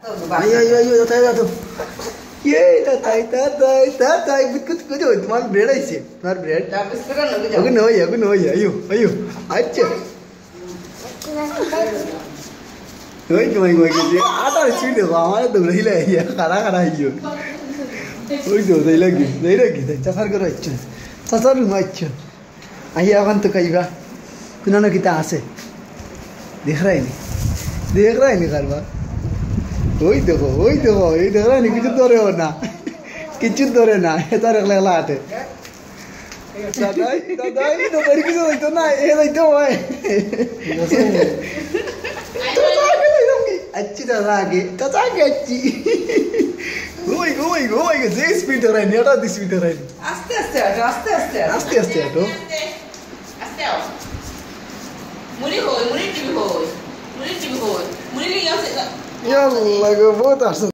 Ayo ayo ayo tatay tuh. Ye tatay ikut তোমার bread আইছে তোমার bread aku no ya ayo ayo aja ওই কমাই কমাই গেছে আটার স্পিড দেখো আমার দৌড়াই লাগে খাড়া খাড়া আইও ওই তো দেই লাগি চাচার করে আইছো চাচার রুম আইছো আইয়া এখন তো কাইবা কুনানো কিতা আছে দেখ রাই নি কারবা ওই দেখো এই দেখ রাই নি কিছু ধরে না তার একলা একলা হাতে দাদাই তো বাড়ি কিছু হইতো না এ হইতো হয় अच्छी दादा आगे चाचा आगे अच्छी ओए जे स्पीड है नहीं हटा दी स्पीड है आस्ते आस्ते हटो मुरी टीवी हो मुरी लिया से यार लगा बहुत आसान